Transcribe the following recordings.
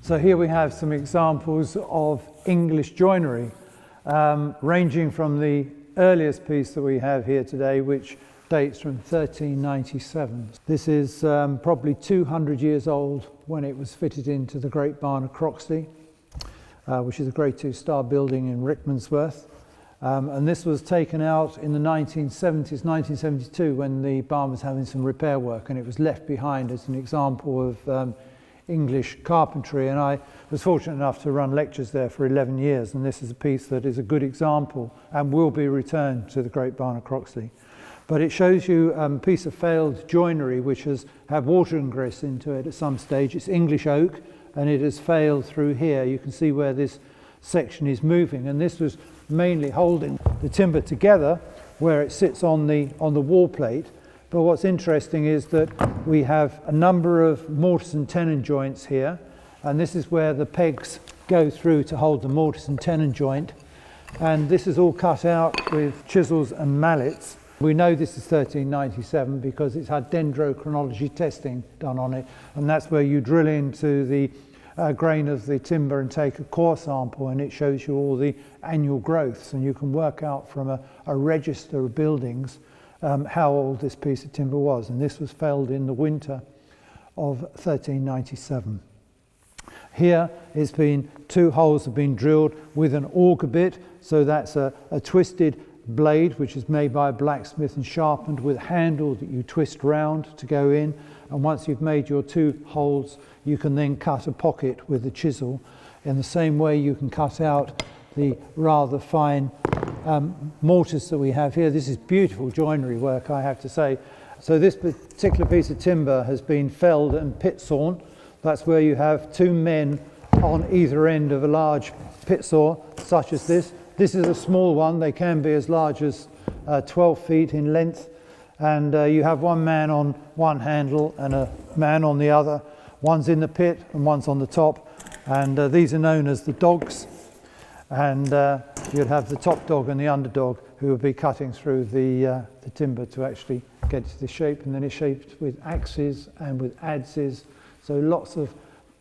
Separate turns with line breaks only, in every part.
So here we have some examples of English joinery, ranging from the earliest piece that we have here today, which dates from 1397. This is probably 200 years old when it was fitted into the Great Barn of Croxley, which is a Grade 2 star building in Rickmansworth. And this was taken out in the 1970s, 1972, when the barn was having some repair work, and it was left behind as an example of English carpentry. And I was fortunate enough to run lectures there for 11 years, and this is a piece that is a good example and will be returned to the Great Barn of Croxley. But it shows you a piece of failed joinery which has had water ingress into it at some stage. It's English oak, and it has failed through here. You can see where this section is moving, and this was mainly holding the timber together where it sits on the wall plate. But what's interesting is that we have a number of mortise and tenon joints here, and this is where the pegs go through to hold the mortise and tenon joint. And this is all cut out with chisels and mallets. We know this is 1397 because it's had dendrochronology testing done on it, and that's where you drill into the grain of the timber and take a core sample, and it shows you all the annual growths, and you can work out from a register of buildings how old this piece of timber was. And this was felled in the winter of 1397. Here it's been, two holes have been drilled with an auger bit, so that's a twisted blade which is made by a blacksmith and sharpened with a handle that you twist round to go in. And once you've made your two holes, you can then cut a pocket with a chisel. In the same way you can cut out the rather fine mortise that we have here. This is beautiful joinery work, I have to say. So this particular piece of timber has been felled and pit sawn. That's where you have two men on either end of a large pit saw such as this. This is a small one. They can be as large as 12 feet in length. And you have one man on one handle and a man on the other. One's in the pit and one's on the top. And these are known as the dogs. And you'd have the top dog and the underdog who would be cutting through the timber to actually get to the shape. And then it's shaped with axes and with adzes. So lots of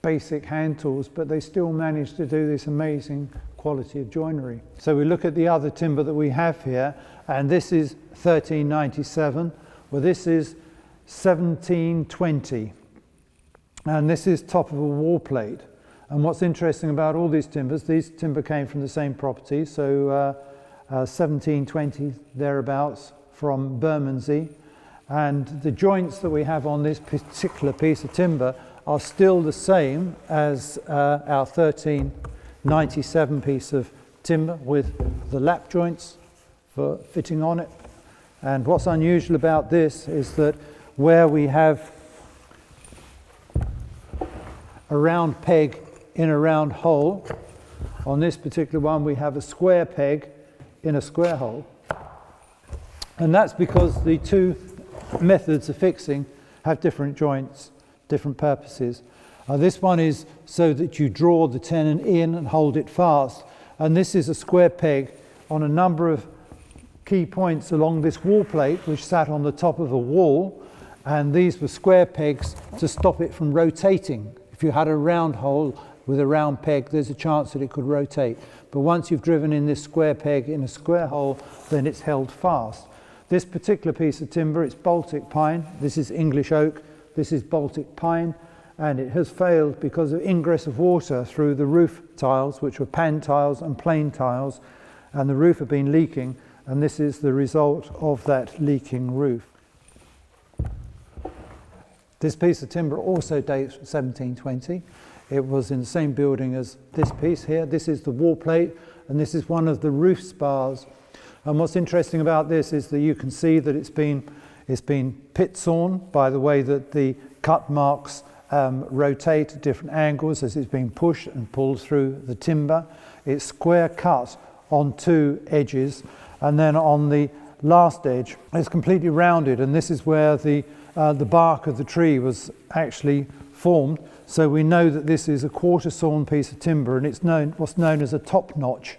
basic hand tools, but they still manage to do this amazing quality of joinery. So we look at the other timber that we have here, and this is 1397. Well, this is 1720. And this is top of a wall plate. And what's interesting about all these timbers, these timber came from the same property, so 1720 thereabouts from Bermondsey. And the joints that we have on this particular piece of timber are still the same as our 1397 piece of timber, with the lap joints for fitting on it. And what's unusual about this is that where we have a round peg in a round hole, on this particular one we have a square peg in a square hole. And that's because the two methods of fixing have different joints, different purposes. This one is so that you draw the tenon in and hold it fast, and this is a square peg on a number of key points along this wall plate which sat on the top of a wall, and these were square pegs to stop it from rotating. If you had a round hole with a round peg, there's a chance that it could rotate, but once you've driven in this square peg in a square hole, then it's held fast. This particular piece of timber, it's Baltic pine. This is English oak. This is Baltic pine, and it has failed because of ingress of water through the roof tiles, which were pan tiles and plain tiles, and the roof had been leaking, and this is the result of that leaking roof. This piece of timber also dates from 1720. It was in the same building as this piece here. This is the wall plate, and this is one of the roof spars. And what's interesting about this is that you can see that it's been pit sawn by the way that the cut marks rotate at different angles as it's being pushed and pulled through the timber. It's square cut on two edges, and then on the last edge it's completely rounded, and this is where the bark of the tree was actually formed. So we know that this is a quarter sawn piece of timber, and it's what's known as a top notch,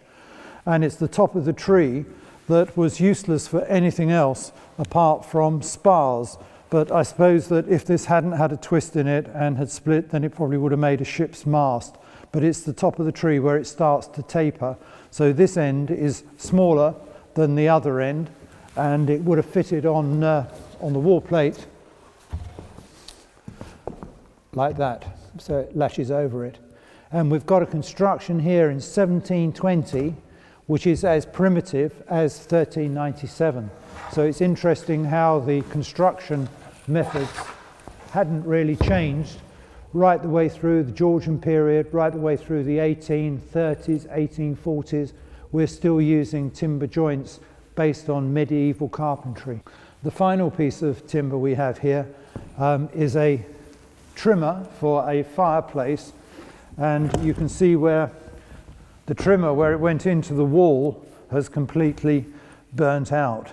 and it's the top of the tree that was useless for anything else apart from spars. But I suppose that if this hadn't had a twist in it and had split, then it probably would have made a ship's mast. But it's the top of the tree where it starts to taper. So this end is smaller than the other end, and it would have fitted on the wall plate like that. So it lashes over it. And we've got a construction here in 1720, which is as primitive as 1397. So it's interesting how the construction methods hadn't really changed right the way through the Georgian period, right the way through the 1830s, 1840s. We're still using timber joints based on medieval carpentry. The final piece of timber we have here is a trimmer for a fireplace, and you can see where the trimmer, where it went into the wall, has completely burnt out.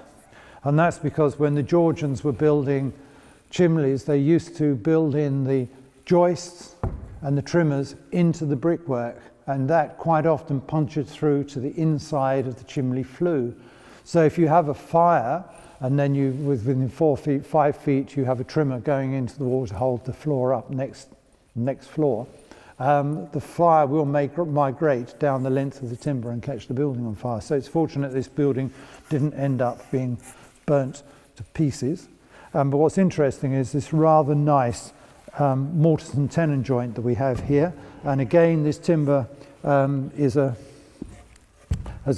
And that's because when the Georgians were building chimneys, they used to build in the joists and the trimmers into the brickwork, and that quite often punctured through to the inside of the chimney flue. So if you have a fire and then within 4 feet, 5 feet, you have a trimmer going into the wall to hold the floor up next floor, the fire will migrate down the length of the timber and catch the building on fire. So it's fortunate this building didn't end up being burnt to pieces. But what's interesting is this rather nice mortise and tenon joint that we have here. And again, this timber has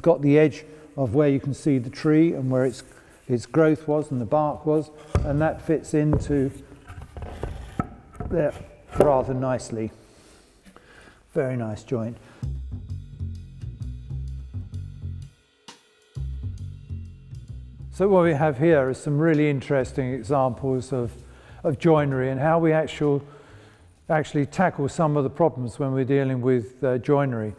got the edge of where you can see the tree and where its growth was and the bark was, and that fits into there rather nicely. Very nice joint. So what we have here is some really interesting examples of joinery and how we actually tackle some of the problems when we're dealing with joinery.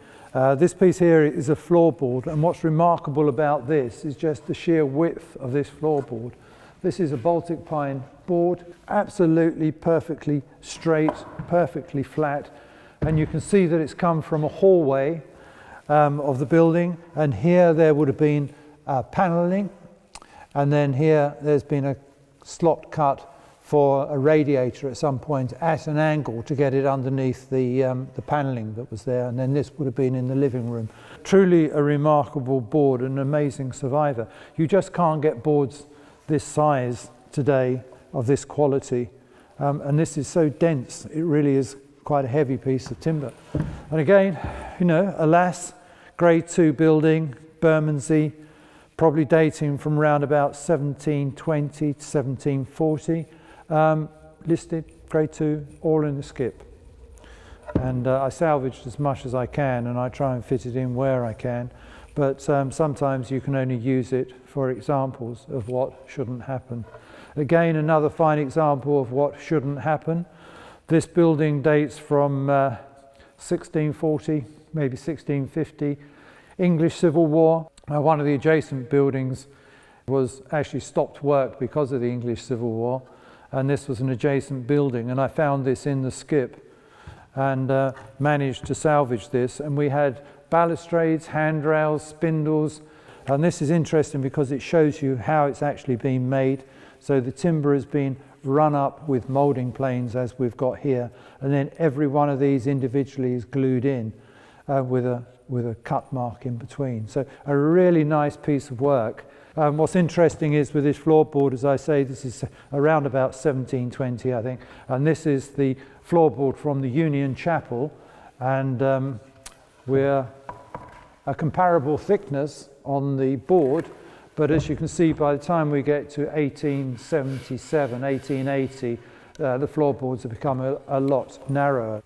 This piece here is a floorboard, and what's remarkable about this is just the sheer width of this floorboard. This is a Baltic pine board, absolutely perfectly straight, perfectly flat, and you can see that it's come from a hallway of the building, and here there would have been panelling, and then here there's been a slot cut for a radiator at some point at an angle to get it underneath the panelling that was there, and then this would have been in the living room. Truly a remarkable board, an amazing survivor. You just can't get boards this size today of this quality, and this is so dense, it really is quite a heavy piece of timber. And again, alas, grade 2 building, Bermondsey, probably dating from around about 1720 to 1740. Listed, grade 2, all in the skip. And I salvaged as much as I can, and I try and fit it in where I can. But sometimes you can only use it for examples of what shouldn't happen. Again, another fine example of what shouldn't happen. This building dates from 1640, maybe 1650, English Civil War. One of the adjacent buildings was actually stopped work because of the English Civil War, and this was an adjacent building, and I found this in the skip and managed to salvage this. And we had balustrades, handrails, spindles, and this is interesting because it shows you how it's actually been made. So the timber has been run up with moulding planes as we've got here, and then every one of these individually is glued in with a cut mark in between. So a really nice piece of work. What's interesting is with this floorboard, as I say, this is around about 1720, I think, and this is the floorboard from the Union Chapel, and we're a comparable thickness on the board, but as you can see, by the time we get to 1877, 1880, the floorboards have become a lot narrower.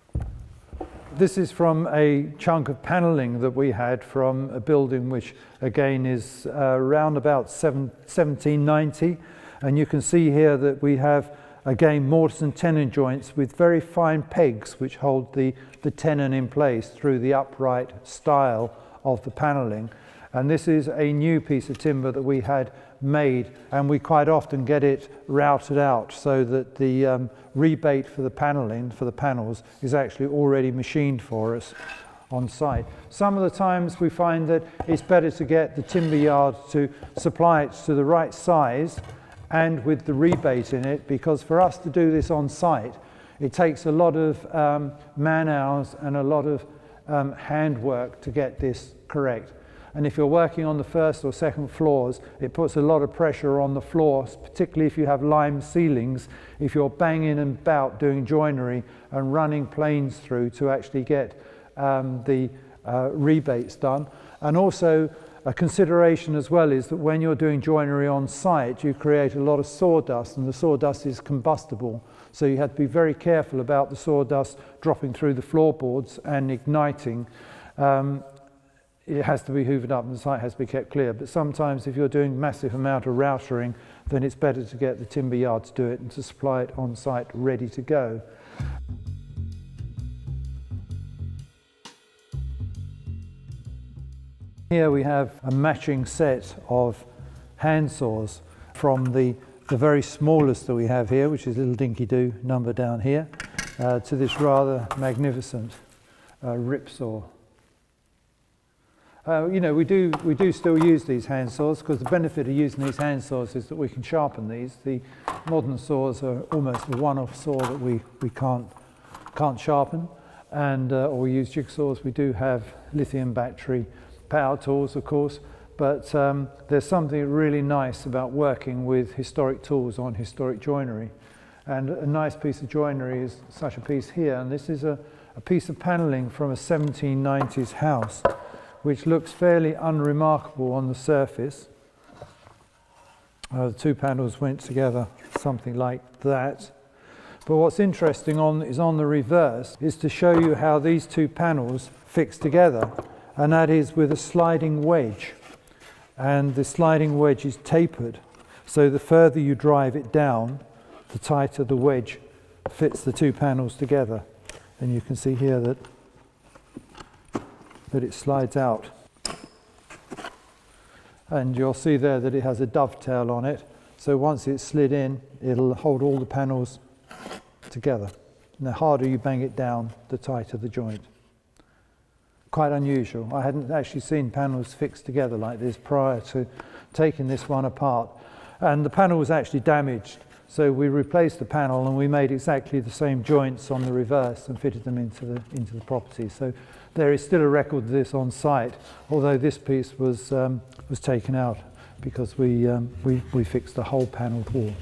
This is from a chunk of panelling that we had from a building which again is around about 1790, and you can see here that we have again mortise and tenon joints with very fine pegs which hold the tenon in place through the upright style of the panelling. And this is a new piece of timber that we had made, and we quite often get it routed out so that the rebate for the panelling, for the panels, is actually already machined for us on site. Some of the times we find that it's better to get the timber yard to supply it to the right size and with the rebate in it, because for us to do this on site, it takes a lot of man hours and a lot of handwork to get this correct. And if you're working on the first or second floors, it puts a lot of pressure on the floors, particularly if you have lime ceilings, if you're banging about doing joinery and running planes through to actually get the rebates done. And also a consideration as well is that when you're doing joinery on site, you create a lot of sawdust, and the sawdust is combustible. So you have to be very careful about the sawdust dropping through the floorboards and igniting. It has to be hoovered up and the site has to be kept clear. But sometimes if you're doing massive amount of routering, then it's better to get the timber yard to do it and to supply it on site ready to go. Here we have a matching set of hand saws from the very smallest that we have here, which is a little dinky-doo number down here, to this rather magnificent rip saw. You know, we do still use these hand saws, because the benefit of using these hand saws is that we can sharpen these. The modern saws are almost a one-off saw that we can't sharpen, and or we use jigsaws. We do have lithium battery power tools, of course, but there's something really nice about working with historic tools on historic joinery. And a nice piece of joinery is such a piece here, and this is a piece of panelling from a 1790s house, which looks fairly unremarkable on the surface. The two panels went together something like that. But what's interesting is on the reverse is to show you how these two panels fix together, and that is with a sliding wedge. And the sliding wedge is tapered, so the further you drive it down, the tighter the wedge fits the two panels together. And you can see here that it slides out. And you'll see there that it has a dovetail on it, so once it's slid in, it'll hold all the panels together. And the harder you bang it down, the tighter the joint. Quite unusual. I hadn't actually seen panels fixed together like this prior to taking this one apart. And the panel was actually damaged, so we replaced the panel and we made exactly the same joints on the reverse and fitted them into the property. So there is still a record of this on site, although this piece was taken out because we fixed the whole panelled wall.